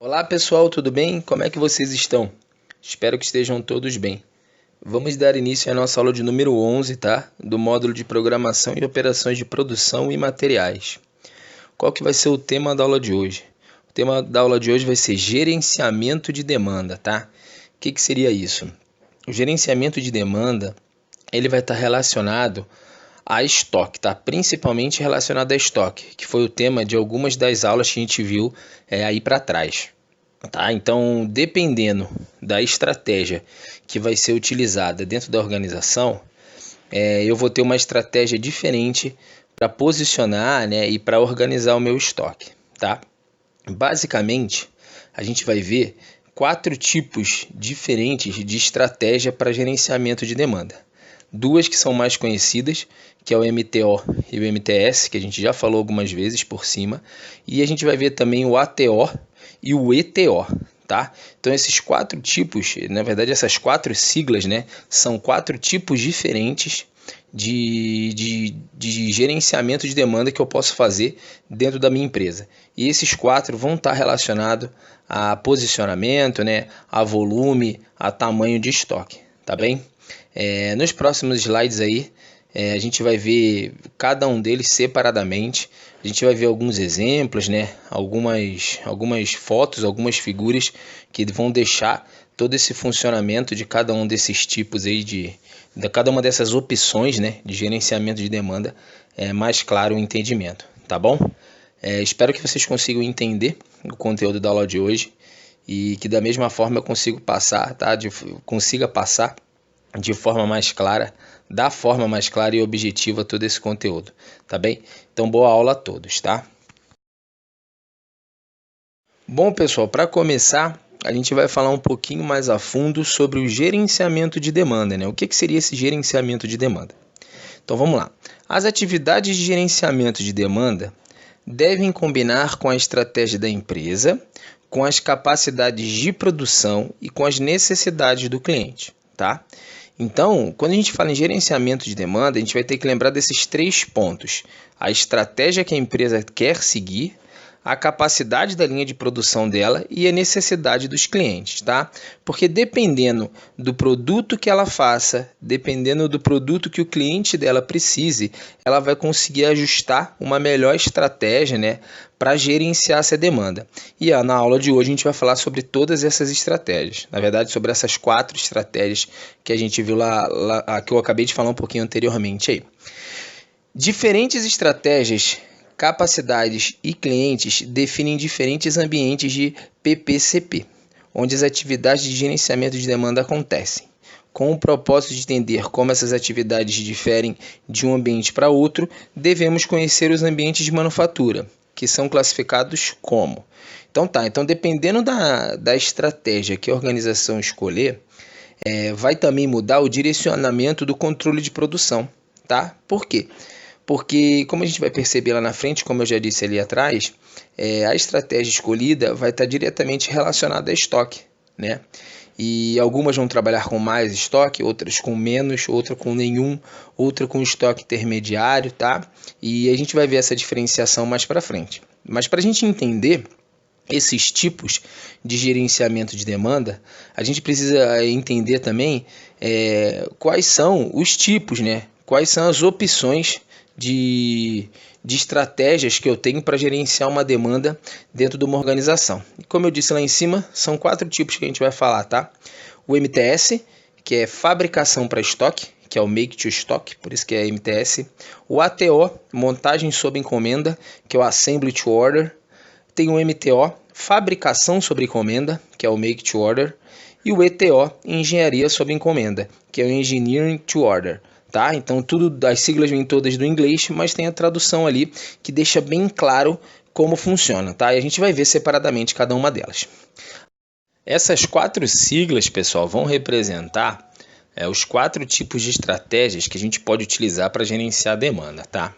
Olá pessoal, tudo bem? Como é que vocês estão? Espero que estejam todos bem. Vamos dar início à nossa aula de número 11, tá? Do módulo de Programação e Operações de Produção e Materiais. Qual que vai ser o tema da aula de hoje? O tema da aula de hoje vai ser Gerenciamento de Demanda, tá? O que seria isso? O gerenciamento de demanda, ele vai estar relacionado a estoque, tá? Principalmente relacionado a estoque, que foi o tema de algumas das aulas que a gente viu aí para trás. Tá? Então, dependendo da estratégia que vai ser utilizada dentro da organização, eu vou ter uma estratégia diferente para posicionar, né, e para organizar o meu estoque. Tá? Basicamente, a gente vai ver 4 tipos diferentes de estratégia para gerenciamento de demanda. Duas que são mais conhecidas, que é o MTO e o MTS, que a gente já falou algumas vezes por cima, e a gente vai ver também o ATO e o ETO, tá? Então esses 4 tipos, na verdade essas 4 siglas, né, são 4 tipos diferentes de gerenciamento de demanda que eu posso fazer dentro da minha empresa. E esses 4 vão estar relacionados a posicionamento, né, a volume, a tamanho de estoque, tá bem? Nos próximos slides aí, a gente vai ver cada um deles separadamente. A gente vai ver alguns exemplos, né? Algumas fotos, algumas figuras que vão deixar todo esse funcionamento de cada um desses tipos aí de cada uma dessas opções, né, de gerenciamento de demanda mais claro o entendimento, tá bom? Espero que vocês consigam entender o conteúdo da aula de hoje e que da mesma forma eu consiga passar de forma mais clara, da forma mais clara e objetiva todo esse conteúdo, tá bem? Então, boa aula a todos, tá? Bom, pessoal, para começar, a gente vai falar um pouquinho mais a fundo sobre o gerenciamento de demanda, né? O que seria esse gerenciamento de demanda? Então, vamos lá. As atividades de gerenciamento de demanda devem combinar com a estratégia da empresa, com as capacidades de produção e com as necessidades do cliente, tá? Então, quando a gente fala em gerenciamento de demanda, a gente vai ter que lembrar desses 3 pontos: a estratégia que a empresa quer seguir, a capacidade da linha de produção dela e a necessidade dos clientes, tá? Porque dependendo do produto que ela faça, dependendo do produto que o cliente dela precise, ela vai conseguir ajustar uma melhor estratégia, né, para gerenciar essa demanda. E na aula de hoje a gente vai falar sobre todas essas estratégias. Na verdade, sobre essas 4 estratégias que a gente viu lá que eu acabei de falar um pouquinho anteriormente aí. Diferentes estratégias, capacidades e clientes definem diferentes ambientes de PPCP, onde as atividades de gerenciamento de demanda acontecem. Com o propósito de entender como essas atividades diferem de um ambiente para outro, devemos conhecer os ambientes de manufatura, que são classificados como. Então dependendo da estratégia que a organização escolher, vai também mudar o direcionamento do controle de produção, tá? Por quê? Porque, como a gente vai perceber lá na frente, como eu já disse ali atrás, a estratégia escolhida vai estar diretamente relacionada a estoque, né? E algumas vão trabalhar com mais estoque, outras com menos, outra com nenhum, outra com estoque intermediário, tá? E a gente vai ver essa diferenciação mais para frente. Mas para a gente entender esses tipos de gerenciamento de demanda, a gente precisa entender também quais são os tipos, né? Quais são as opções de estratégias que eu tenho para gerenciar uma demanda dentro de uma organização. E como eu disse lá em cima, são 4 tipos que a gente vai falar, tá? O MTS, que é fabricação para estoque, que é o Make to Stock, por isso que é MTS. O ATO, montagem sob encomenda, que é o Assembly to Order. Tem o MTO, fabricação sob encomenda, que é o Make to Order. E o ETO, engenharia sob encomenda, que é o Engineering to Order. Tá? Então, as siglas vêm todas do inglês, mas tem a tradução ali que deixa bem claro como funciona. Tá? E a gente vai ver separadamente cada uma delas. Essas 4 siglas, pessoal, vão representar os 4 tipos de estratégias que a gente pode utilizar para gerenciar a demanda. Tá?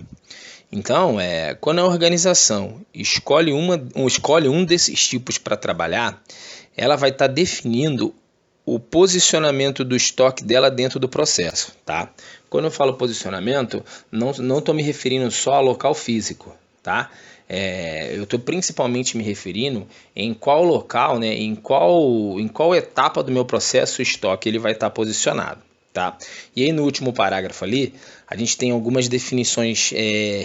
Então, quando a organização escolhe um desses tipos para trabalhar, ela vai estar definindo o posicionamento do estoque dela dentro do processo, tá? Quando eu falo posicionamento, não estou me referindo só ao local físico, tá? Eu estou principalmente me referindo em qual local, né, em qual etapa do meu processo o estoque ele vai estar posicionado, tá? E aí no último parágrafo ali, a gente tem algumas definições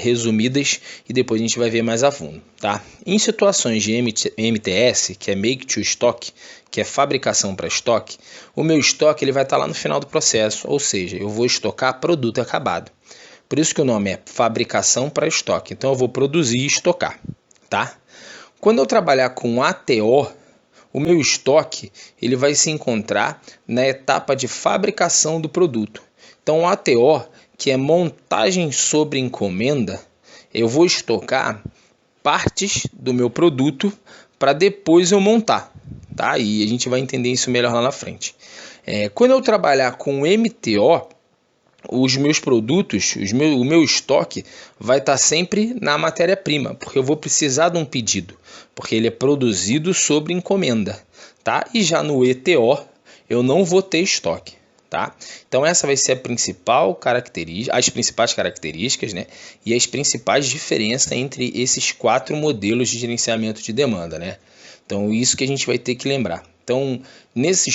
resumidas e depois a gente vai ver mais a fundo, tá? Em situações de MTS, que é Make to Stock, que é fabricação para estoque, o meu estoque ele vai estar lá no final do processo, ou seja, eu vou estocar produto acabado. Por isso que o nome é fabricação para estoque. Então eu vou produzir e estocar, tá? Quando eu trabalhar com ATO, o meu estoque ele vai se encontrar na etapa de fabricação do produto. Então o ATO, que é montagem sobre encomenda, eu vou estocar partes do meu produto para depois eu montar, tá? E a gente vai entender isso melhor lá na frente. Quando eu trabalhar com MTO, os meus produtos, o meu estoque vai estar sempre na matéria-prima, porque eu vou precisar de um pedido, porque ele é produzido sobre encomenda, tá? E já no ETO eu não vou ter estoque, tá? Então essa vai ser a principal característica, as principais características, né? E as principais diferenças entre esses 4 modelos de gerenciamento de demanda, né? Então isso que a gente vai ter que lembrar. Então, nesse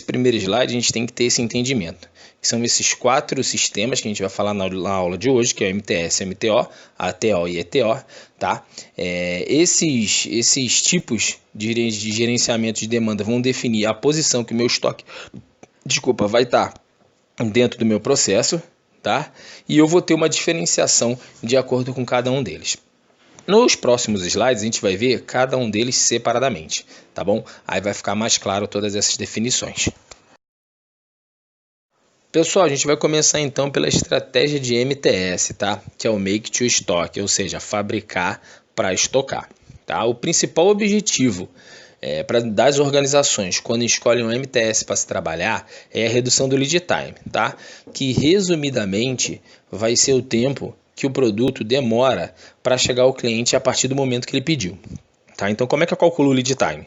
primeiro slide, a gente tem que ter esse entendimento. Que são esses 4 sistemas que a gente vai falar na aula de hoje, que é o MTS, MTO, ATO e ETO, tá? Esses tipos de gerenciamento de demanda vão definir a posição que o meu estoque, vai estar dentro do meu processo, tá? E eu vou ter uma diferenciação de acordo com cada um deles. Nos próximos slides a gente vai ver cada um deles separadamente, tá bom? Aí vai ficar mais claro todas essas definições. Pessoal, a gente vai começar então pela estratégia de MTS, tá? Que é o Make to Stock, ou seja, fabricar para estocar, tá? O principal objetivo das organizações quando escolhem um MTS para se trabalhar é a redução do lead time, tá? Que resumidamente vai ser o tempo que o produto demora para chegar ao cliente a partir do momento que ele pediu, tá? Então, como é que eu calculo o lead time?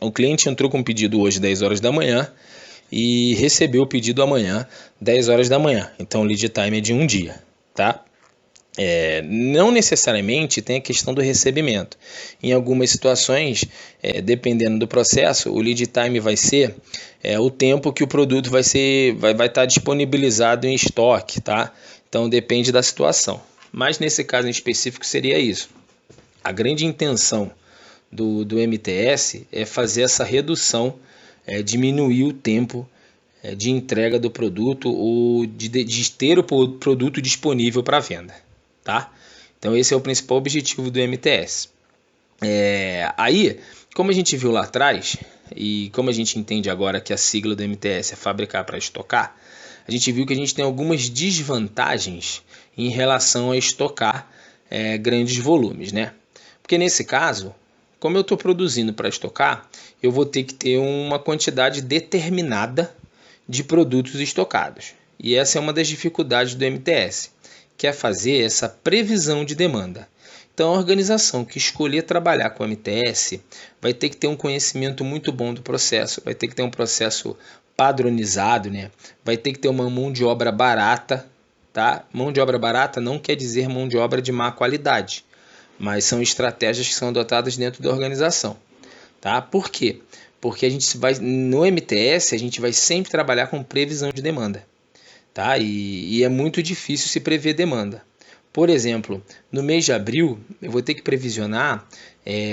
O cliente entrou com um pedido hoje 10 horas da manhã e recebeu o pedido amanhã 10 horas da manhã. Então, o lead time é de um dia, tá? Não necessariamente tem a questão do recebimento. Em algumas situações, dependendo do processo, o lead time vai ser o tempo que o produto vai estar disponibilizado em estoque, tá? Então depende da situação. Mas nesse caso em específico seria isso. A grande intenção do MTS é fazer essa redução, diminuir o tempo de entrega do produto ou de ter o produto disponível para venda, tá? Então esse é o principal objetivo do MTS. Aí, como a gente viu lá atrás e como a gente entende agora que a sigla do MTS é fabricar para estocar, a gente viu que a gente tem algumas desvantagens em relação a estocar grandes volumes, né? Porque nesse caso, como eu estou produzindo para estocar, eu vou ter que ter uma quantidade determinada de produtos estocados. E essa é uma das dificuldades do MTS, que é fazer essa previsão de demanda. Então, a organização que escolher trabalhar com o MTS vai ter que ter um conhecimento muito bom do processo, vai ter que ter um processo padronizado, né? Vai ter que ter uma mão de obra barata, tá? Mão de obra barata não quer dizer mão de obra de má qualidade, mas são estratégias que são adotadas dentro da organização, tá? Por quê? Porque no MTS a gente vai sempre trabalhar com previsão de demanda, tá? E é muito difícil se prever demanda. Por exemplo, no mês de abril eu vou ter que previsionar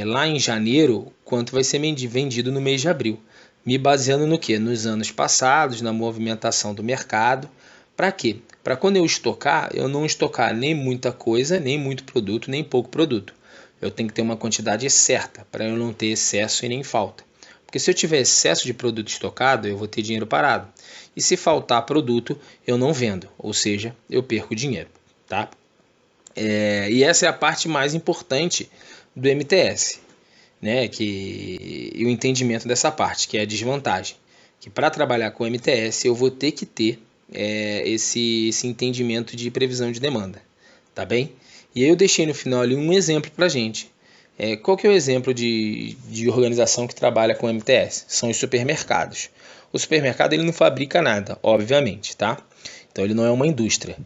lá em janeiro quanto vai ser vendido no mês de abril. Me baseando no quê? Nos anos passados, na movimentação do mercado. Para quê? Para quando eu estocar, eu não estocar nem muita coisa, nem muito produto, nem pouco produto. Eu tenho que ter uma quantidade certa para eu não ter excesso e nem falta. Porque se eu tiver excesso de produto estocado, eu vou ter dinheiro parado. E se faltar produto, eu não vendo, ou seja, eu perco dinheiro, tá? E essa é a parte mais importante do MTS. Né, e o entendimento dessa parte, que é a desvantagem, que para trabalhar com MTS eu vou ter que ter esse entendimento de previsão de demanda, tá bem? E aí eu deixei no final ali um exemplo para a gente. Qual que é o exemplo de organização que trabalha com MTS? São os supermercados. O supermercado ele não fabrica nada, obviamente, tá? Então ele não é uma indústria.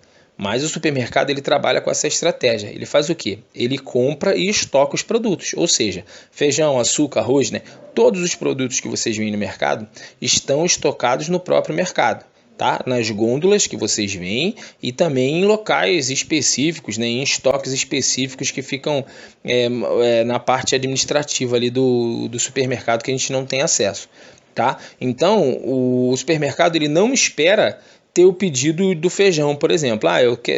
Mas o supermercado ele trabalha com essa estratégia. Ele faz o quê? Ele compra e estoca os produtos, ou seja, feijão, açúcar, arroz, né? Todos os produtos que vocês veem no mercado estão estocados no próprio mercado. Tá? Nas gôndolas que vocês veem e também em locais específicos, né? Em estoques específicos que ficam na parte administrativa ali do supermercado que a gente não tem acesso. Tá? Então, o supermercado ele não espera ter o pedido do feijão, por exemplo.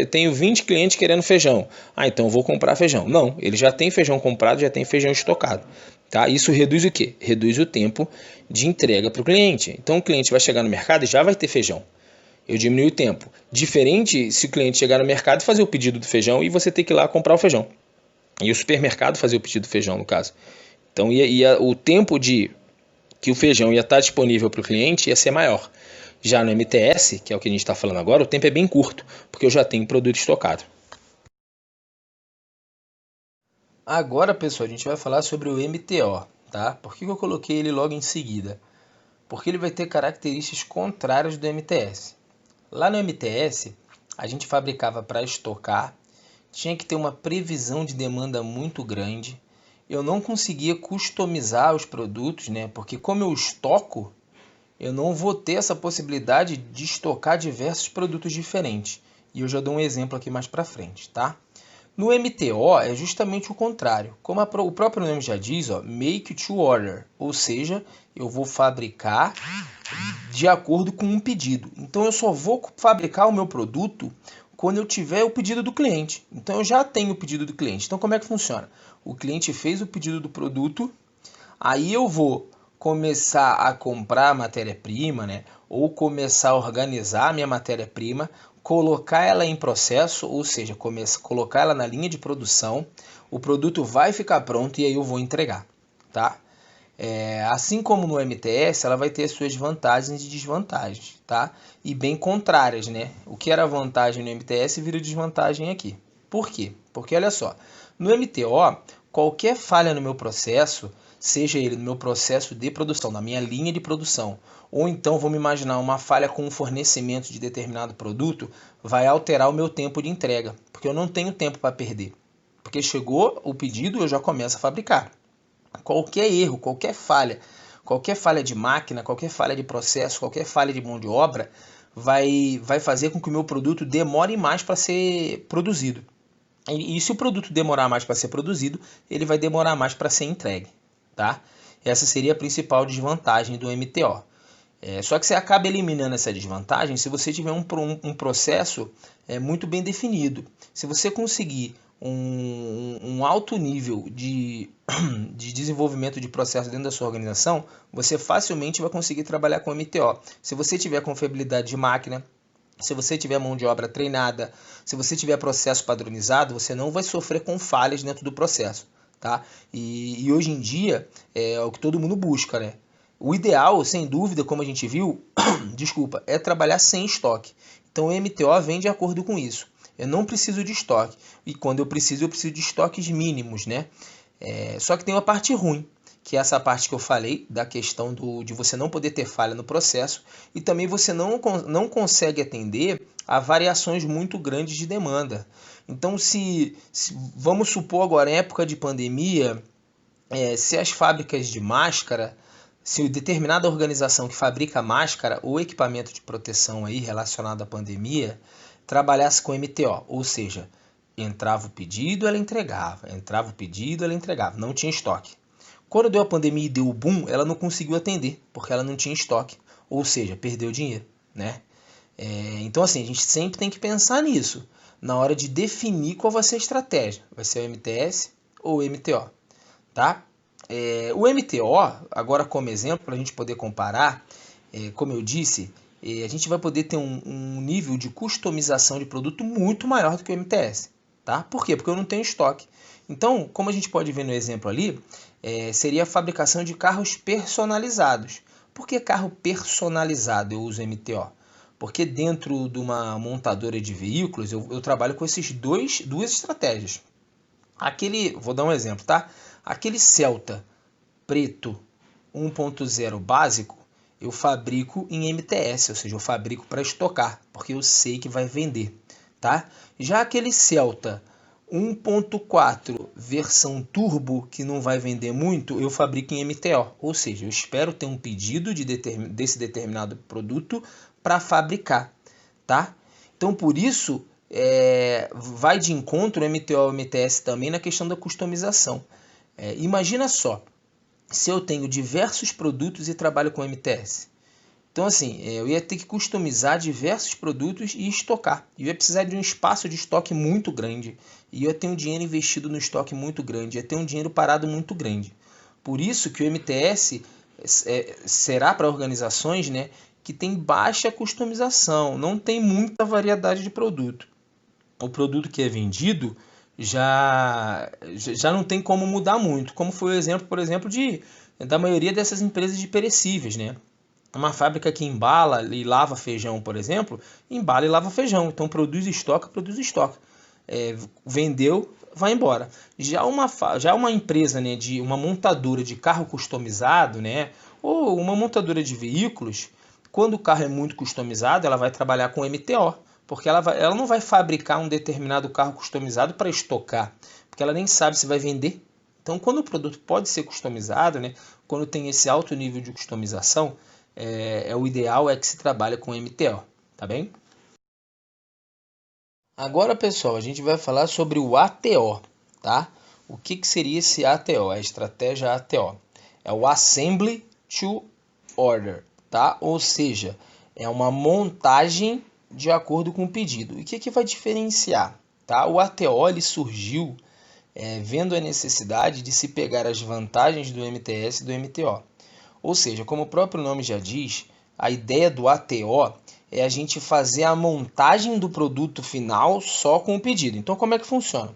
Tenho 20 clientes querendo feijão. Então eu vou comprar feijão. Não, ele já tem feijão comprado, já tem feijão estocado. Tá? Isso reduz o quê? Reduz o tempo de entrega para o cliente. Então o cliente vai chegar no mercado e já vai ter feijão. Eu diminui o tempo. Diferente se o cliente chegar no mercado e fazer o pedido do feijão e você ter que ir lá comprar o feijão. E o supermercado fazer o pedido do feijão, no caso. Então o tempo que o feijão ia estar disponível para o cliente ia ser maior. Já no MTS, que é o que a gente está falando agora, o tempo é bem curto, porque eu já tenho produto estocado. Agora, pessoal, a gente vai falar sobre o MTO, tá? Por que eu coloquei ele logo em seguida? Porque ele vai ter características contrárias do MTS. Lá no MTS, a gente fabricava para estocar, tinha que ter uma previsão de demanda muito grande. Eu não conseguia customizar os produtos, né? Porque como eu estoco, eu não vou ter essa possibilidade de estocar diversos produtos diferentes. E eu já dou um exemplo aqui mais para frente, tá? No MTO é justamente o contrário. Como o próprio nome já diz, ó, make to order, ou seja, eu vou fabricar de acordo com um pedido. Então eu só vou fabricar o meu produto quando eu tiver o pedido do cliente. Então eu já tenho o pedido do cliente. Então como é que funciona? O cliente fez o pedido do produto, aí eu vou começar a comprar a matéria-prima, né? Ou começar a organizar a minha matéria-prima, colocar ela em processo, ou seja, colocar ela na linha de produção, o produto vai ficar pronto e aí eu vou entregar, tá? Assim como no MTS, ela vai ter suas vantagens e desvantagens, tá? E bem contrárias, né? O que era vantagem no MTS vira desvantagem aqui. Por quê? Porque olha só, no MTO, qualquer falha no meu processo, seja ele no meu processo de produção, na minha linha de produção, ou então vamos imaginar uma falha com o fornecimento de determinado produto, vai alterar o meu tempo de entrega, porque eu não tenho tempo para perder. Porque chegou o pedido, eu já começo a fabricar. Qualquer erro, qualquer falha de máquina, qualquer falha de processo, qualquer falha de mão de obra, vai fazer com que o meu produto demore mais para ser produzido. E se o produto demorar mais para ser produzido, ele vai demorar mais para ser entregue, tá? Essa seria a principal desvantagem do MTO. Só que você acaba eliminando essa desvantagem se você tiver um processo muito bem definido. Se você conseguir um alto nível de desenvolvimento de processo dentro da sua organização, você facilmente vai conseguir trabalhar com MTO. Se você tiver confiabilidade de máquina, se você tiver mão de obra treinada, se você tiver processo padronizado, você não vai sofrer com falhas dentro do processo, tá? E hoje em dia é o que todo mundo busca, né? O ideal, sem dúvida, como a gente viu, desculpa, é trabalhar sem estoque. Então o MTO vem de acordo com isso. Eu não preciso de estoque. E quando eu preciso de estoques mínimos, né? Só que tem uma parte ruim, que é essa parte que eu falei, da questão de você não poder ter falha no processo, e também você não consegue atender a variações muito grandes de demanda. Então, se vamos supor agora, em época de pandemia, se as fábricas de máscara, se determinada organização que fabrica máscara ou equipamento de proteção aí relacionado à pandemia, trabalhasse com MTO, ou seja, entrava o pedido, ela entregava, entrava o pedido, ela entregava, não tinha estoque. Quando deu a pandemia e deu o boom, ela não conseguiu atender, porque ela não tinha estoque, ou seja, perdeu dinheiro, né? Então assim, a gente sempre tem que pensar nisso, na hora de definir qual vai ser a estratégia, vai ser o MTS ou o MTO, tá? O MTO, agora como exemplo, para a gente poder comparar, como eu disse, a gente vai poder ter um nível de customização de produto muito maior do que o MTS. Tá? Por quê? Porque eu não tenho estoque. Então, como a gente pode ver no exemplo ali, seria a fabricação de carros personalizados. Por que carro personalizado eu uso MTO? Porque dentro de uma montadora de veículos, eu trabalho com duas estratégias. Vou dar um exemplo, tá? Aquele Celta preto 1.0 básico, eu fabrico em MTS, ou seja, eu fabrico para estocar, porque eu sei que vai vender. tá? Já aquele Celta 1.4 versão turbo, que não vai vender muito, eu fabrico em MTO, ou seja, eu espero ter um pedido desse determinado produto para fabricar, tá? Então, por isso, vai de encontro o MTO e o MTS também na questão da customização. Imagina só, se eu tenho diversos produtos e trabalho com MTS. Então, assim, eu ia ter que customizar diversos produtos e estocar. Eu ia precisar de um espaço de estoque muito grande. E eu ia ter um dinheiro investido no estoque muito grande. Eu ia ter um dinheiro parado muito grande. Por isso que o MTS será para organizações, né, que tem baixa customização, não tem muita variedade de produto. O produto que é vendido já não tem como mudar muito. Como foi o exemplo, por exemplo, da maioria dessas empresas de perecíveis, né? Uma fábrica que embala e lava feijão, por exemplo, embala e lava feijão. Então produz e estoca, produz e estoca. Vendeu, vai embora. Já uma empresa, né, de uma montadora de carro customizado, né, ou uma montadora de veículos, quando o carro é muito customizado, ela vai trabalhar com MTO, porque ela não vai fabricar um determinado carro customizado para estocar, porque ela nem sabe se vai vender. Então, quando o produto pode ser customizado, né, quando tem esse alto nível de customização, o ideal é que se trabalhe com MTO, tá bem? Agora, pessoal, a gente vai falar sobre o ATO, tá? O que seria esse ATO? A estratégia ATO. É o Assembly to Order, tá? Ou seja, é uma montagem de acordo com o pedido. E o que vai diferenciar? Tá? O ATO ele surgiu vendo a necessidade de se pegar as vantagens do MTS e do MTO. Ou seja, como o próprio nome já diz, a ideia do ATO é a gente fazer a montagem do produto final só com o pedido. Então, como é que funciona?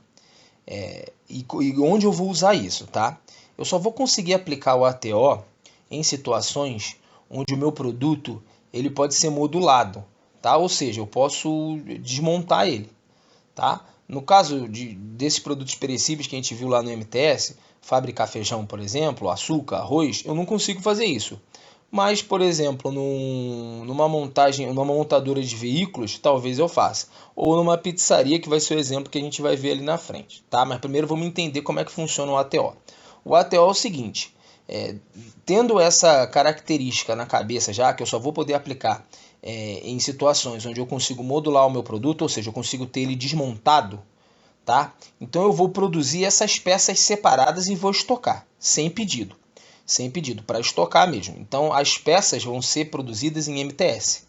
E onde eu vou usar isso, tá? Eu só vou conseguir aplicar o ATO em situações onde o meu produto ele pode ser modulado, tá? Ou seja, eu posso desmontar ele, tá? No caso desses produtos perecíveis que a gente viu lá no MTS, fabricar feijão, por exemplo, açúcar, arroz, eu não consigo fazer isso. Mas, por exemplo, numa montadora de veículos, talvez eu faça. Ou numa pizzaria, que vai ser o exemplo que a gente vai ver ali na frente, tá? Mas primeiro vamos entender como é que funciona o ATO. O ATO é o seguinte, tendo essa característica na cabeça já, que eu só vou poder aplicar em situações onde eu consigo modular o meu produto, ou seja, eu consigo ter ele desmontado, tá? Então eu vou produzir essas peças separadas e vou estocar, sem pedido. Sem pedido, para estocar mesmo. Então as peças vão ser produzidas em MTS.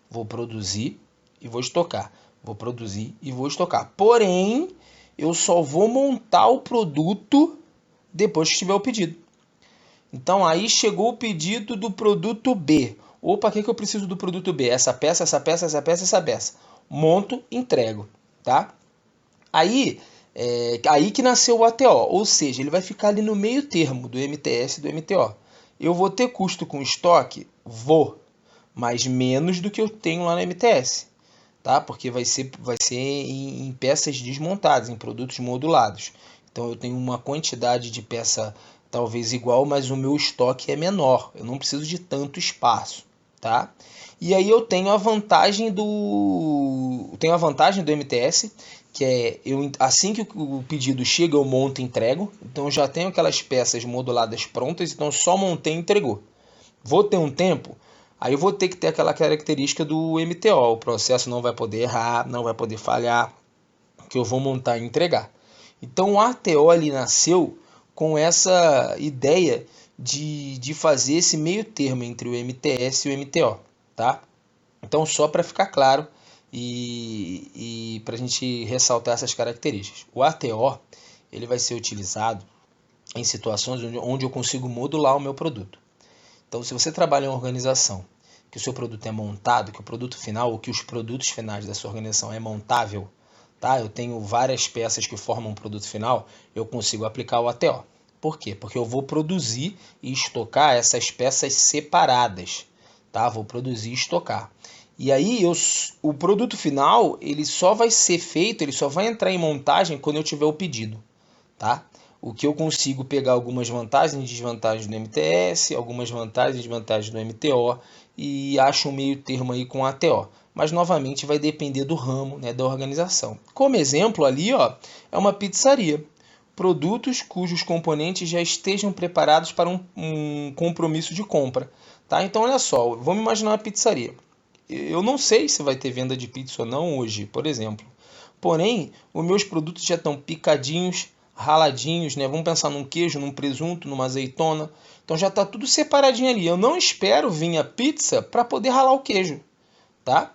Vou produzir e vou estocar. Vou produzir e vou estocar. Porém, eu só vou montar o produto depois que tiver o pedido. Então aí chegou o pedido do produto B. Opa, o que eu preciso do produto B? Essa peça, essa peça, essa peça, essa peça. Monto, entrego, tá? Aí que nasceu o ATO, ou seja, ele vai ficar ali no meio termo do MTS e do MTO. Eu vou ter custo com estoque? Vou, mas menos do que eu tenho lá no MTS, tá? Porque vai ser em peças desmontadas, em produtos modulados. Então eu tenho uma quantidade de peça talvez igual, mas o meu estoque é menor. Eu não preciso de tanto espaço, tá? E aí eu tenho a vantagem do MTS, que assim que o pedido chega, eu monto e entrego. Então eu já tenho aquelas peças moduladas prontas, então só montei e entregou. Vou ter um tempo, aí eu vou ter que ter aquela característica do MTO. O processo não vai poder errar, não vai poder falhar, que eu vou montar e entregar. Então o ATO ali nasceu com essa ideia de fazer esse meio termo entre o MTS e o MTO, tá? Então só para ficar claro e para a gente ressaltar essas características. O ATO ele vai ser utilizado em situações onde eu consigo modular o meu produto. Então, se você trabalha em uma organização que o seu produto é montado, que o produto final ou que os produtos finais da sua organização é montável, tá? Eu tenho várias peças que formam um produto final, eu consigo aplicar o ATO. Por quê? Porque eu vou produzir e estocar essas peças separadas, tá? Vou produzir e estocar. E aí o produto final ele só vai ser feito, ele só vai entrar em montagem quando eu tiver o pedido, tá? O que eu consigo pegar algumas vantagens e desvantagens do MTS, algumas vantagens e desvantagens do MTO e acho um meio termo aí com o ATO. mas novamente vai depender do ramo, né, da organização. Como exemplo ali, ó, é uma pizzaria. Produtos cujos componentes já estejam preparados para um compromisso de compra. Tá? Então, olha só, vamos imaginar uma pizzaria. Eu não sei se vai ter venda de pizza ou não hoje, por exemplo. Porém, os meus produtos já estão picadinhos, raladinhos, né? Vamos pensar num queijo, num presunto, numa azeitona. Então já está tudo separadinho ali. Eu não espero vir a pizza para poder ralar o queijo, tá?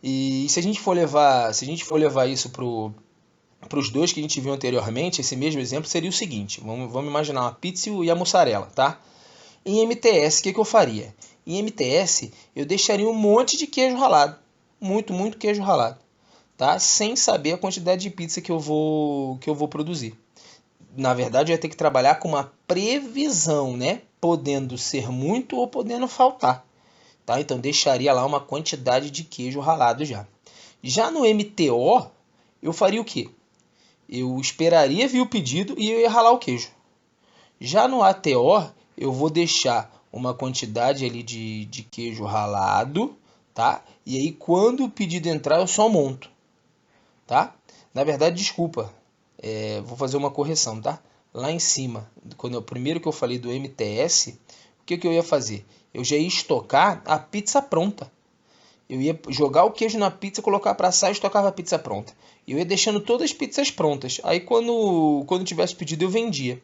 E se a gente for levar isso para os dois que a gente viu anteriormente, esse mesmo exemplo seria o seguinte: vamos imaginar uma pizza e a mussarela, tá? Em MTS, o que eu faria? Em MTS, eu deixaria um monte de queijo ralado. Muito, muito queijo ralado. Tá? Sem saber a quantidade de pizza que eu vou produzir. Na verdade, eu ia ter que trabalhar com uma previsão, né? Podendo ser muito ou podendo faltar. Tá? Então, deixaria lá uma quantidade de queijo ralado já. Já no MTO, eu faria o quê? Eu esperaria vir o pedido e eu ia ralar o queijo. Já no ATO, eu vou deixar uma quantidade ali de queijo ralado, tá? E aí, quando o pedido entrar, eu só monto, tá? Na verdade, desculpa, vou fazer uma correção, tá? Lá em cima, primeiro que eu falei do MTS, o que eu ia fazer? Eu já ia estocar a pizza pronta. Eu ia jogar o queijo na pizza, colocar para assar e estocava a pizza pronta. Eu ia deixando todas as pizzas prontas. Aí quando tivesse pedido eu vendia,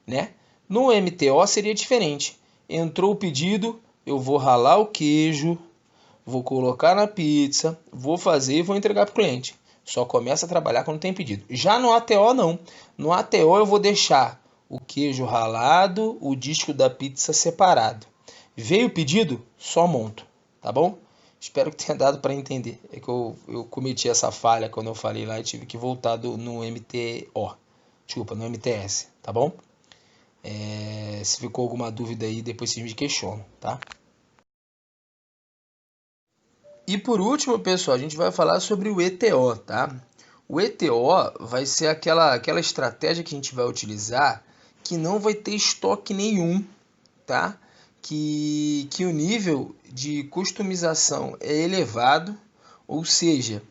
né? No MTO seria diferente. Entrou o pedido, eu vou ralar o queijo, vou colocar na pizza, vou fazer e vou entregar para o cliente. Só começa a trabalhar quando tem pedido. Já no ATO não. No ATO eu vou deixar o queijo ralado, o disco da pizza separado. Veio o pedido, só monto, tá bom? Espero que tenha dado para entender. É que eu cometi essa falha quando eu falei lá e tive que voltar no MTO. Desculpa, no MTS, tá bom? Se ficou alguma dúvida aí, depois vocês me questionam, tá? E por último, pessoal, a gente vai falar sobre o ETO, tá? O ETO vai ser aquela estratégia que a gente vai utilizar que não vai ter estoque nenhum, tá? Que o nível de customização é elevado, ou seja,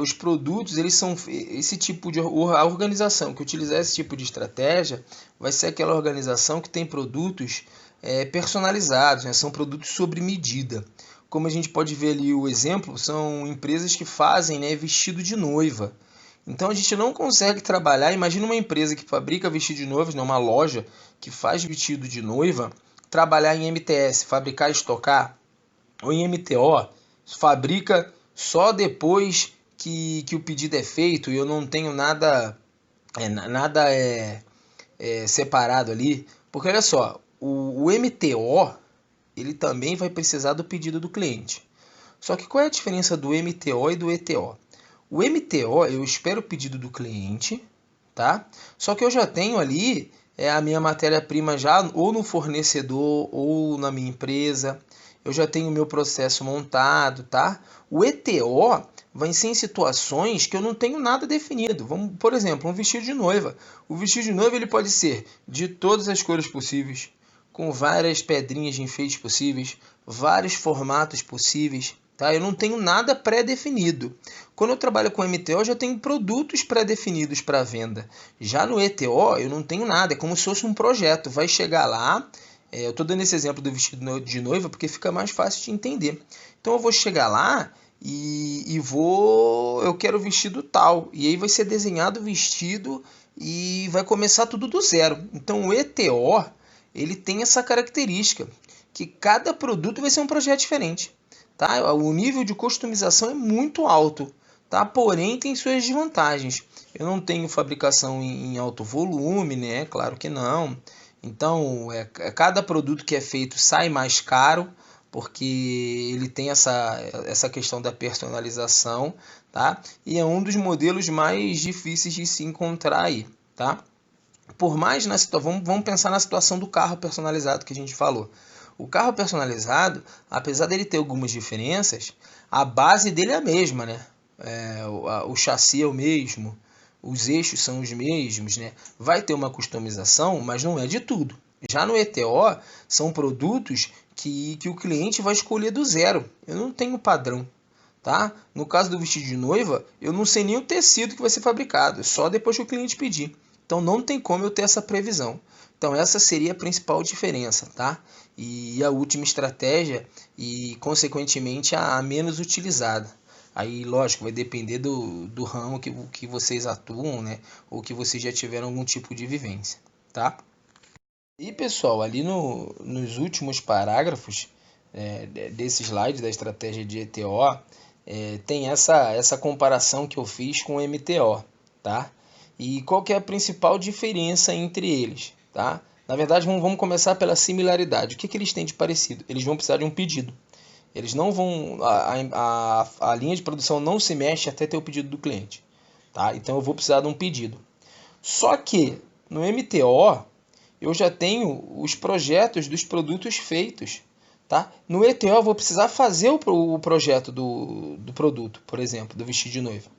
os produtos, eles são esse tipo de a organização que utilizar esse tipo de estratégia vai ser aquela organização que tem produtos personalizados, né? São produtos sobre medida. Como a gente pode ver ali o exemplo, são empresas que fazem, né, vestido de noiva. Então a gente não consegue trabalhar. Imagina uma empresa que fabrica vestido de noiva, né, uma loja que faz vestido de noiva, trabalhar em MTS, fabricar e estocar, ou em MTO, fabrica só depois que o pedido é feito e eu não tenho nada separado ali. Porque olha só, o MTO ele também vai precisar do pedido do cliente. Só que qual é a diferença do MTO e do ETO? O MTO eu espero o pedido do cliente, tá? Só que eu já tenho ali a minha matéria-prima já ou no fornecedor ou na minha empresa. Eu já tenho o meu processo montado, tá? O ETO vai ser em situações que eu não tenho nada definido. Vamos, por exemplo, um vestido de noiva. O vestido de noiva ele pode ser de todas as cores possíveis, com várias pedrinhas de enfeite possíveis, vários formatos possíveis, tá? Eu não tenho nada pré-definido. Quando eu trabalho com MTO, eu já tenho produtos pré-definidos para venda. Já no ETO, eu não tenho nada, é como se fosse um projeto. Vai chegar lá, eu estou dando esse exemplo do vestido de noiva porque fica mais fácil de entender. Então eu vou chegar lá eu quero o vestido tal, e aí vai ser desenhado o vestido e vai começar tudo do zero. Então o ETO ele tem essa característica, que cada produto vai ser um projeto diferente. Tá? O nível de customização é muito alto, tá? Porém tem suas desvantagens. Eu não tenho fabricação em alto volume, né? Claro que não. Então, cada produto que é feito sai mais caro, porque ele tem essa questão da personalização, tá? E é um dos modelos mais difíceis de se encontrar aí, tá? Por mais vamos pensar na situação do carro personalizado que a gente falou. O carro personalizado, apesar dele ter algumas diferenças, a base dele é a mesma, né? O chassi é o mesmo, os eixos são os mesmos, né? Vai ter uma customização, mas não é de tudo. Já no ETO, são produtos que o cliente vai escolher do zero. Eu não tenho padrão, tá? No caso do vestido de noiva, eu não sei nem o tecido que vai ser fabricado, só depois que o cliente pedir. Então não tem como eu ter essa previsão. Então essa seria a principal diferença, tá? E a última estratégia e consequentemente a menos utilizada. Aí, lógico, vai depender do ramo que vocês atuam, né? Ou que vocês já tiveram algum tipo de vivência, tá? E pessoal, ali nos últimos parágrafos desse slide da estratégia de ETO, tem essa comparação que eu fiz com o MTO, tá? E qual que é a principal diferença entre eles, tá? Na verdade, vamos começar pela similaridade. O que eles têm de parecido? Eles vão precisar de um pedido. Eles não vão, a linha de produção não se mexe até ter o pedido do cliente, tá? Então eu vou precisar de um pedido. Só que no MTO eu já tenho os projetos dos produtos feitos, tá? No ETO eu vou precisar fazer o projeto do produto, por exemplo, do vestido de noiva,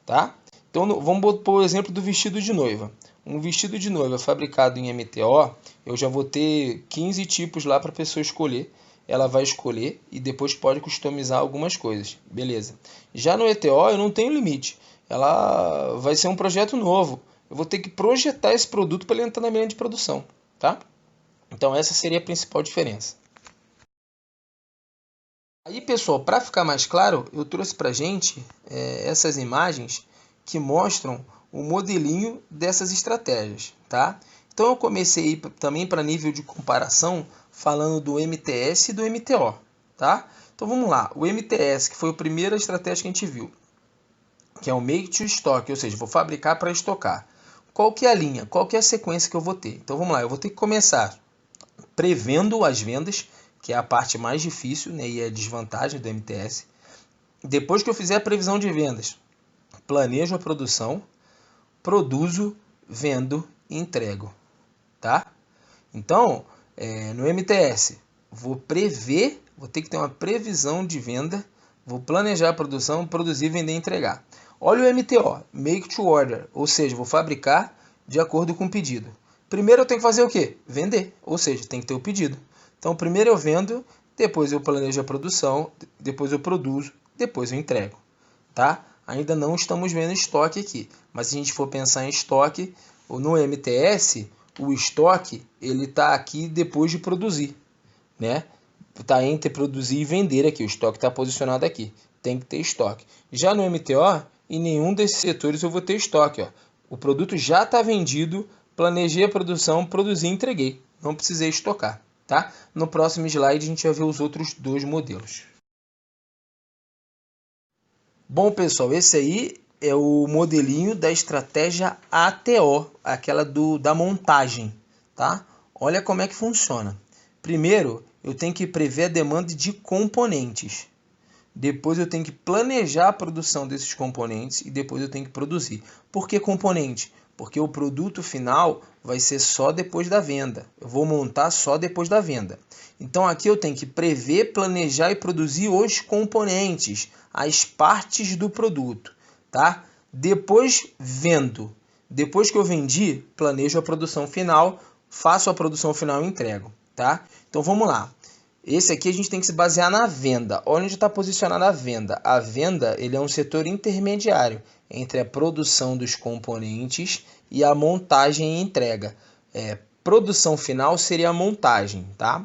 tá? Então vamos pôr o exemplo do vestido de noiva. Um vestido de noiva fabricado em MTO, eu já vou ter 15 tipos lá para a pessoa escolher. Ela vai escolher e depois pode customizar algumas coisas, beleza? Já no ETO eu não tenho limite. Ela vai ser um projeto novo. Eu vou ter que projetar esse produto para ele entrar na linha de produção, tá? Então essa seria a principal diferença. Aí, pessoal, para ficar mais claro, eu trouxe para a gente essas imagens que mostram o modelinho dessas estratégias, tá? Então eu comecei também para nível de comparação falando do MTS e do MTO, tá? Então vamos lá, o MTS, que foi a primeira estratégia que a gente viu, que é o Make to Stock, ou seja, vou fabricar para estocar. Qual que é a linha? Qual que é a sequência que eu vou ter? Então vamos lá, eu vou ter que começar prevendo as vendas, que é a parte mais difícil, né, e é a desvantagem do MTS. Depois que eu fizer a previsão de vendas, planejo a produção, produzo, vendo e entrego, tá? Então, no MTS, vou prever, vou ter que ter uma previsão de venda, vou planejar a produção, produzir, vender e entregar. Olha o MTO, Make to Order, ou seja, vou fabricar de acordo com o pedido. Primeiro eu tenho que fazer o quê? Vender, ou seja, tem que ter o pedido. Então, primeiro eu vendo, depois eu planejo a produção, depois eu produzo, depois eu entrego, tá? Ainda não estamos vendo estoque aqui, mas se a gente for pensar em estoque, no MTS, o estoque ele está aqui depois de produzir, né? Está entre produzir e vender aqui, o estoque está posicionado aqui, tem que ter estoque. Já no MTO, em nenhum desses setores eu vou ter estoque, ó. O produto já está vendido, planejei a produção, produzi e entreguei, não precisei estocar, tá? No próximo slide a gente vai ver os outros dois modelos. Bom, pessoal, esse aí é o modelinho da estratégia ATO, aquela da montagem, tá? Olha como é que funciona. Primeiro, eu tenho que prever a demanda de componentes. Depois eu tenho que planejar a produção desses componentes e depois eu tenho que produzir. Por que componente? Porque o produto final vai ser só depois da venda. Eu vou montar só depois da venda. Então aqui eu tenho que prever, planejar e produzir os componentes, as partes do produto, tá? Depois vendo. Depois que eu vendi, planejo a produção final, faço a produção final e entrego, tá? Então vamos lá. Esse aqui a gente tem que se basear na venda. Olha onde está posicionada a venda. A venda ele é um setor intermediário entre a produção dos componentes e a montagem e entrega. Produção final seria a montagem, tá?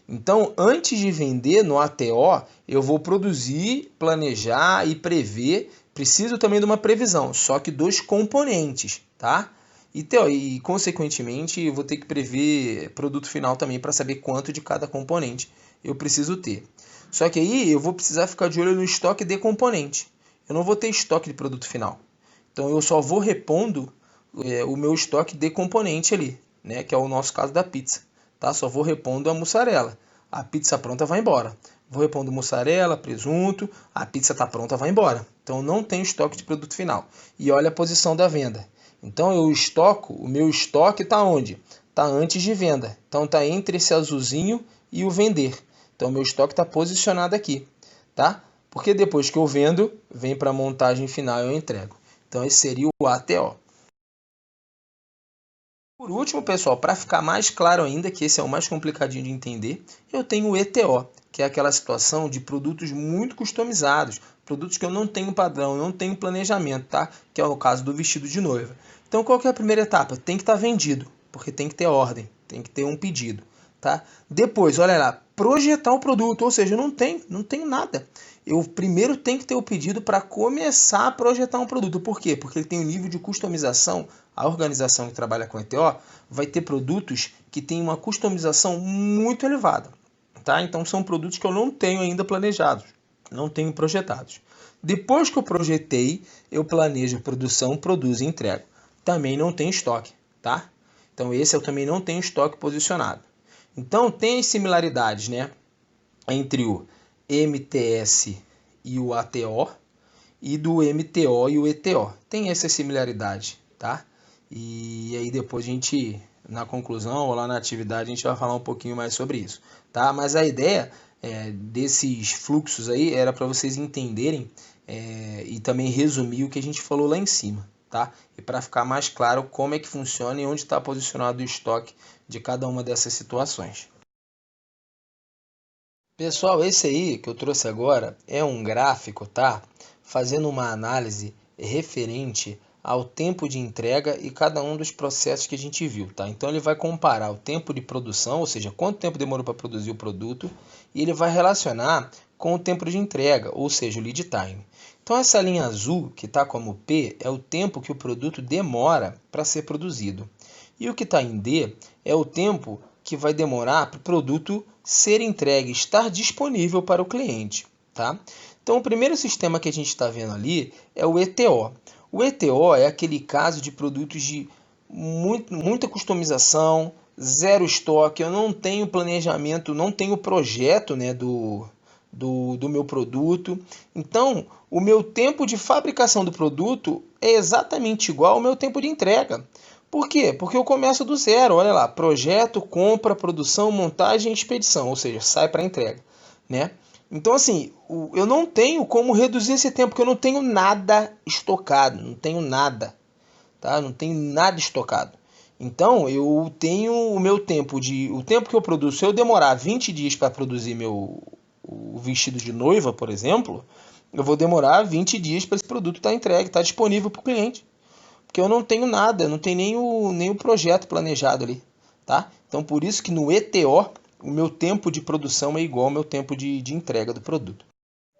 Então, antes de vender no ATO, eu vou produzir, planejar e prever. Preciso também de uma previsão, só que dos componentes, tá? E consequentemente, eu vou ter que prever produto final também para saber quanto de cada componente eu preciso ter. Só que aí eu vou precisar ficar de olho no estoque de componente. Eu não vou ter estoque de produto final. Então eu só vou repondo o meu estoque de componente ali, né? Que é o nosso caso da pizza. Tá? Só vou repondo a mussarela. A pizza pronta vai embora. Vou repondo mussarela, presunto, a pizza está pronta, vai embora. Então eu não tenho estoque de produto final. E olha a posição da venda. Então eu estoco, o meu estoque está onde? Está antes de venda. Então está entre esse azulzinho e o vender. Então o meu estoque está posicionado aqui, tá? Porque depois que eu vendo, vem para a montagem final e eu entrego. Então esse seria o ATO. Por último, pessoal, para ficar mais claro ainda, que esse é o mais complicadinho de entender, eu tenho o ETO, que é aquela situação de produtos muito customizados, produtos que eu não tenho padrão, não tenho planejamento, tá? Que é o caso do vestido de noiva. Então, qual que é a primeira etapa? Tem que estar vendido, porque tem que ter ordem, tem que ter um pedido, tá? Depois, olha lá, projetar o produto, ou seja, eu não tenho nada. Eu primeiro tenho que ter o pedido para começar a projetar um produto. Por quê? Porque ele tem um nível de customização. A organização que trabalha com ETO vai ter produtos que têm uma customização muito elevada. Tá? Então são produtos que eu não tenho ainda planejados, não tenho projetados. Depois que eu projetei, eu planejo produção, produzo e entrego. Também não tenho estoque. Tá? Então esse eu também não tenho estoque posicionado. Então tem as similaridades, né, entre o MTS e o ATO e do MTO e o ETO. Tem essa similaridade, tá? E aí depois a gente, na conclusão ou lá na atividade, a gente vai falar um pouquinho mais sobre isso, tá? Mas a ideia desses fluxos aí era para vocês entenderem e também resumir o que a gente falou lá em cima, tá? E para ficar mais claro como é que funciona e onde está posicionado o estoque de cada uma dessas situações. Pessoal, esse aí que eu trouxe agora é um gráfico, tá? Fazendo uma análise referente ao tempo de entrega e cada um dos processos que a gente viu, tá? Então ele vai comparar o tempo de produção, ou seja, quanto tempo demorou para produzir o produto, e ele vai relacionar com o tempo de entrega, ou seja, o lead time. Então essa linha azul que está como P é o tempo que o produto demora para ser produzido. E o que está em D é o tempo que vai demorar para o produto ser entregue, estar disponível para o cliente, tá? Então, o primeiro sistema que a gente está vendo ali é o ETO. O ETO é aquele caso de produtos de muita customização, zero estoque, eu não tenho planejamento, não tenho projeto, né, do meu produto. Então, o meu tempo de fabricação do produto é exatamente igual ao meu tempo de entrega. Por quê? Porque eu começo do zero, olha lá, projeto, compra, produção, montagem e expedição, ou seja, sai para entrega, né? Então, assim, eu não tenho como reduzir esse tempo, porque eu não tenho nada estocado, não tenho nada, tá? Não tenho nada estocado. Então, eu tenho o meu tempo o tempo que eu produzo, se eu demorar 20 dias para produzir o vestido de noiva, por exemplo, eu vou demorar 20 dias para esse produto estar entregue, estar disponível para o cliente. Porque eu não tenho nada, não tenho nem o projeto planejado ali, tá? Então, por isso que no ETO, o meu tempo de produção é igual ao meu tempo de entrega do produto.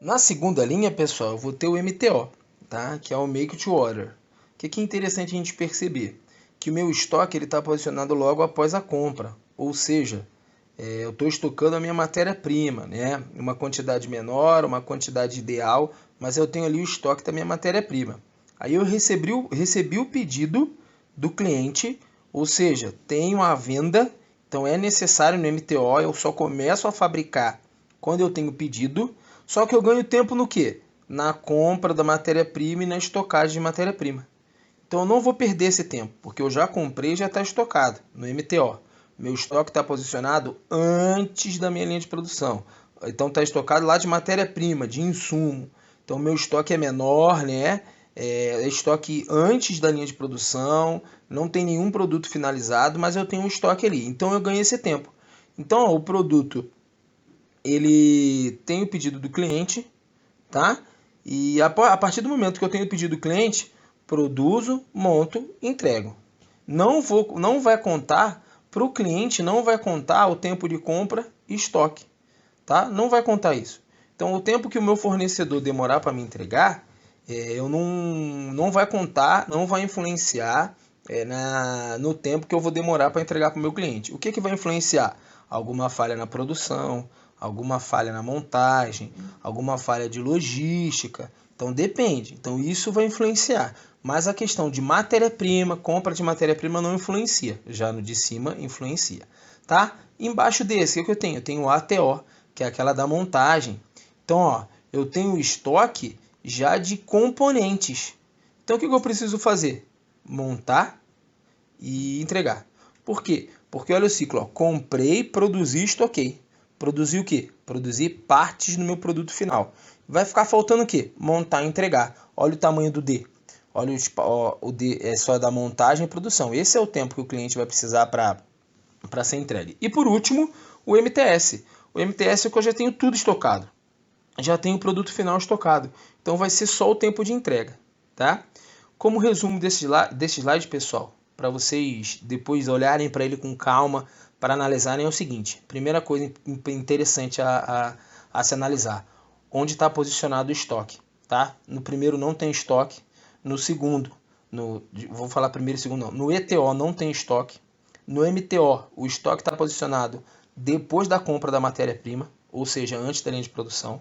Na segunda linha, pessoal, eu vou ter o MTO, tá? Que é o Make to Order. O que é interessante a gente perceber? Que o meu estoque está posicionado logo após a compra, ou seja, eu estou estocando a minha matéria-prima, né? Uma quantidade menor, uma quantidade ideal, mas eu tenho ali o estoque da minha matéria-prima. Aí eu recebi o pedido do cliente, ou seja, tenho a venda, então é necessário no MTO, eu só começo a fabricar quando eu tenho pedido, só que eu ganho tempo no quê? Na compra da matéria-prima e na estocagem de matéria-prima. Então eu não vou perder esse tempo, porque eu já comprei e já está estocado no MTO. Meu estoque está posicionado antes da minha linha de produção. Então está estocado lá de matéria-prima, de insumo. Então meu estoque é menor, né? É estoque antes da linha de produção, não tem nenhum produto finalizado, mas eu tenho um estoque ali. Então eu ganho esse tempo. Então ó, o produto ele tem o pedido do cliente, tá? E a partir do momento que eu tenho o pedido do cliente, produzo, monto, entrego. Não vai contar para o cliente, não vai contar o tempo de compra e estoque, tá? Não vai contar isso. Então, o tempo que o meu fornecedor demorar para me entregar, eu não vai contar, não vai influenciar no tempo que eu vou demorar para entregar para o meu cliente. O que vai influenciar? Alguma falha na produção, alguma falha na montagem, alguma falha de logística. Então depende. Então isso vai influenciar. Mas a questão de matéria-prima, compra de matéria-prima não influencia. Já no de cima influencia. Tá? Embaixo desse, o que eu tenho? Eu tenho o ATO, que é aquela da montagem. Então, ó, eu tenho estoque já de componentes. Então o que eu preciso fazer? Montar e entregar. Por quê? Porque olha o ciclo, ó, comprei, produzi, estoquei. Produzi o quê? Produzi partes no meu produto final. Vai ficar faltando o quê? Montar e entregar. Olha o tamanho do D. Olha o D é só da montagem e produção. Esse é o tempo que o cliente vai precisar para ser entregue. E por último, o MTS. O MTS é que eu já tenho tudo estocado. Já tenho o produto final estocado. Então vai ser só o tempo de entrega, tá? Como resumo desse slide, pessoal, para vocês depois olharem para ele com calma, para analisarem, é o seguinte. Primeira coisa interessante a se analisar. Onde está posicionado o estoque, tá? No primeiro não tem estoque. No segundo, vou falar primeiro e segundo não. No ETO não tem estoque. No MTO, o estoque está posicionado depois da compra da matéria-prima, ou seja, antes da linha de produção.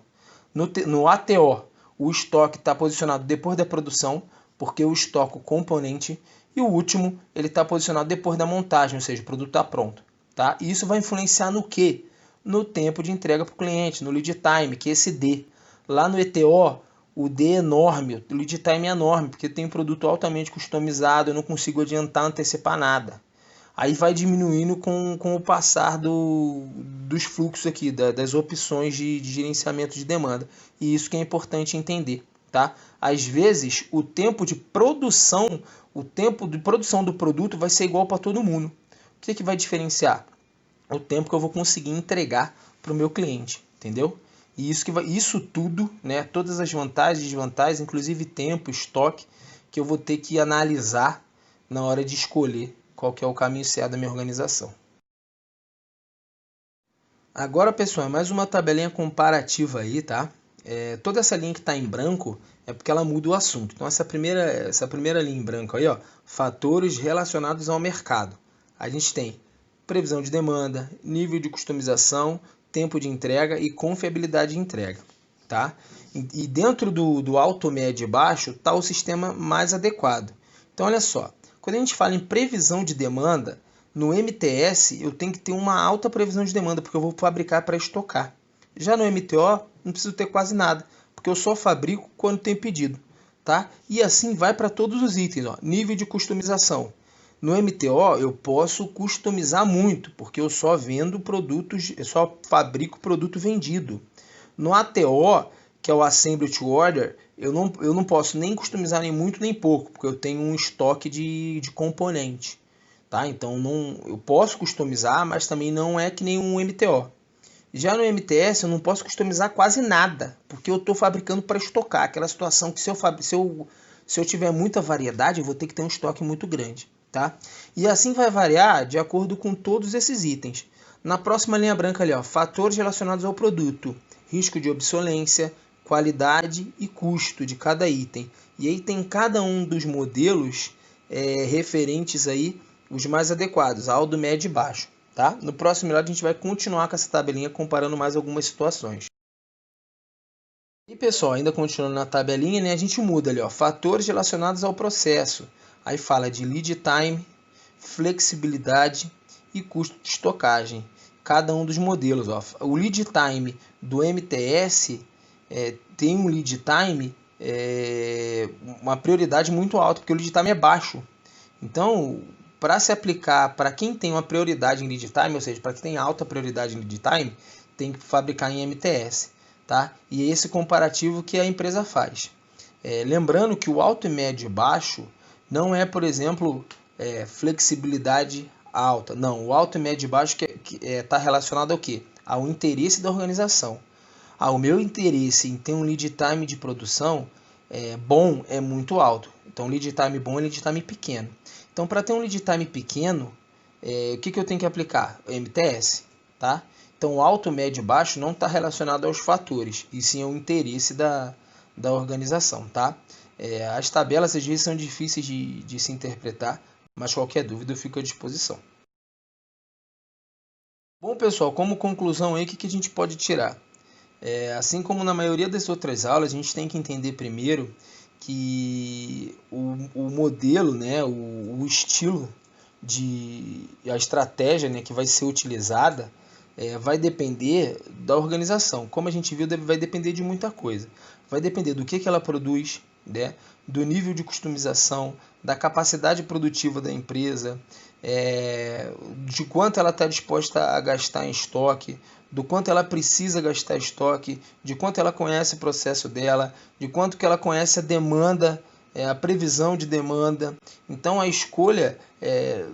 No ATO, o estoque está posicionado depois da produção, porque eu estoco o componente. E o último, ele está posicionado depois da montagem, ou seja, o produto está pronto. Tá? E isso vai influenciar no quê? No tempo de entrega para o cliente, no lead time, que é esse D. Lá no ETO, o D é enorme, o lead time é enorme, porque tem um produto altamente customizado, eu não consigo adiantar, antecipar nada. Aí vai diminuindo com o passar dos fluxos aqui, das opções de gerenciamento de demanda. E isso que é importante entender, tá? Às vezes, o tempo de produção do produto vai ser igual para todo mundo. O que vai diferenciar? O tempo que eu vou conseguir entregar para o meu cliente, entendeu? E isso tudo, né? Todas as vantagens e desvantagens, inclusive tempo, estoque, que eu vou ter que analisar na hora de escolher qual que é o caminho certo da minha organização. Agora, pessoal, mais uma tabelinha comparativa aí, tá? Toda essa linha que está em branco é porque ela muda o assunto. Então, essa primeira linha em branco aí, ó, fatores relacionados ao mercado. A gente tem previsão de demanda, nível de customização, tempo de entrega e confiabilidade de entrega, tá? E dentro do alto, médio e baixo está o sistema mais adequado. Então, olha só, quando a gente fala em previsão de demanda, no MTS eu tenho que ter uma alta previsão de demanda, porque eu vou fabricar para estocar. Já no MTO, não preciso ter quase nada, porque eu só fabrico quando tem pedido, tá? E assim vai para todos os itens, ó. Nível de customização. No MTO eu posso customizar muito, porque eu só vendo produtos, eu só fabrico produto vendido. No ATO, que é o Assembly to Order, eu não posso nem customizar nem muito nem pouco, porque eu tenho um estoque de componente. Tá? Então eu posso customizar, mas também não é que nem um MTO. Já no MTS eu não posso customizar quase nada, porque eu estou fabricando para estocar. Aquela situação que se eu tiver muita variedade, eu vou ter que ter um estoque muito grande. Tá? E assim vai variar de acordo com todos esses itens. Na próxima linha branca ali, ó, fatores relacionados ao produto, risco de obsolência, qualidade e custo de cada item. E aí tem cada um dos modelos referentes aí, os mais adequados, alto, médio e baixo. Tá? No próximo slide a gente vai continuar com essa tabelinha comparando mais algumas situações. E pessoal, ainda continuando na tabelinha, né, a gente muda ali, ó, fatores relacionados ao processo. Aí fala de lead time, flexibilidade e custo de estocagem. Cada um dos modelos. Ó. O lead time do MTS tem um lead time, uma prioridade muito alta, porque o lead time é baixo. Então, para se aplicar para quem tem uma prioridade em lead time, ou seja, para quem tem alta prioridade em lead time, tem que fabricar em MTS. Tá? E é esse comparativo que a empresa faz. Lembrando que o alto, médio e baixo não é, por exemplo, flexibilidade alta. Não, o alto, médio e baixo está relacionado ao quê? Ao interesse da organização. O meu interesse em ter um lead time de produção bom é muito alto. Então, lead time bom é lead time pequeno. Então, para ter um lead time pequeno, o que eu tenho que aplicar? O MTS. Tá? Então, o alto, médio e baixo não está relacionado aos fatores, e sim ao interesse da organização. Tá? As tabelas às vezes são difíceis de se interpretar, mas qualquer dúvida eu fico à disposição. Bom, pessoal, como conclusão aí, o que a gente pode tirar? Assim como na maioria das outras aulas, a gente tem que entender primeiro que o modelo, né, o estilo, a estratégia, né, que vai ser utilizada vai depender da organização. Como a gente viu, vai depender de muita coisa. Vai depender do que ela produz, né, do nível de customização, da capacidade produtiva da empresa, de quanto ela está disposta a gastar em estoque, do quanto ela precisa gastar estoque, de quanto ela conhece o processo dela, de quanto que ela conhece a demanda a previsão de demanda. Então a escolha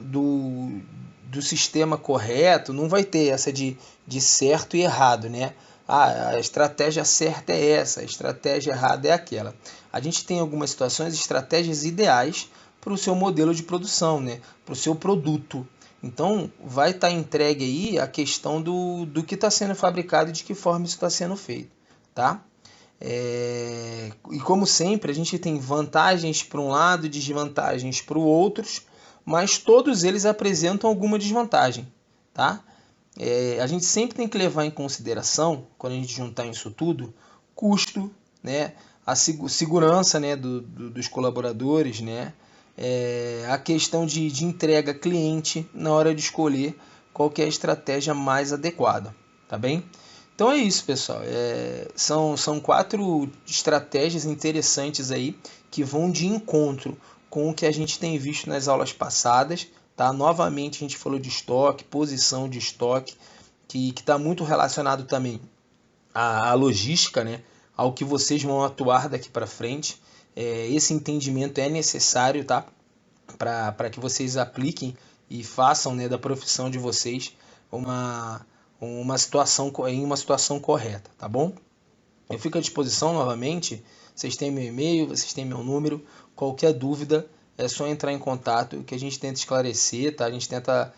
do sistema correto não vai ter essa de certo e errado, né? A estratégia certa é essa, a estratégia errada é aquela. A gente tem algumas situações, estratégias ideais para o seu modelo de produção, né? Para o seu produto. Então vai estar entregue aí a questão do que está sendo fabricado e de que forma isso está sendo feito, tá? E como sempre, a gente tem vantagens para um lado e desvantagens para o outro, mas todos eles apresentam alguma desvantagem, tá? A gente sempre tem que levar em consideração, quando a gente juntar isso tudo, custo, né? A segurança, né? Dos colaboradores, né? A questão de entrega cliente na hora de escolher qual que é a estratégia mais adequada, tá bem? Então é isso, pessoal. São 4 estratégias interessantes aí que vão de encontro com o que a gente tem visto nas aulas passadas. Tá? Novamente a gente falou de estoque, posição de estoque, que está muito relacionado também à logística, né? Ao que vocês vão atuar daqui para frente. Esse entendimento é necessário, tá? Para que vocês apliquem e façam, né, da profissão de vocês uma situação em uma situação correta, tá bom? Eu fico à disposição novamente. Vocês têm meu e-mail, vocês têm meu número. Qualquer dúvida é só entrar em contato que a gente tenta esclarecer, tá? A gente tenta,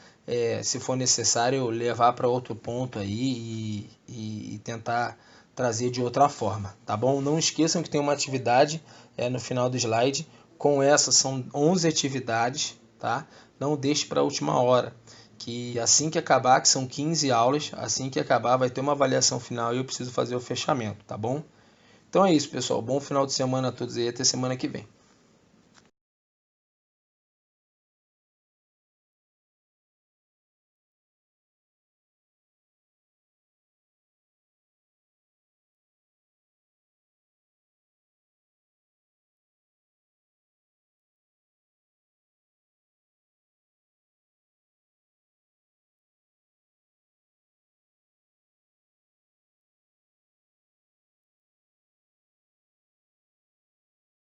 se for necessário, levar para outro ponto aí e tentar trazer de outra forma, tá bom? Não esqueçam que tem uma atividade no final do slide. Com essa são 11 atividades, tá? Não deixe para a última hora, que assim que acabar, que são 15 aulas, assim que acabar vai ter uma avaliação final e eu preciso fazer o fechamento, tá bom? Então é isso, pessoal. Bom final de semana a todos e até semana que vem.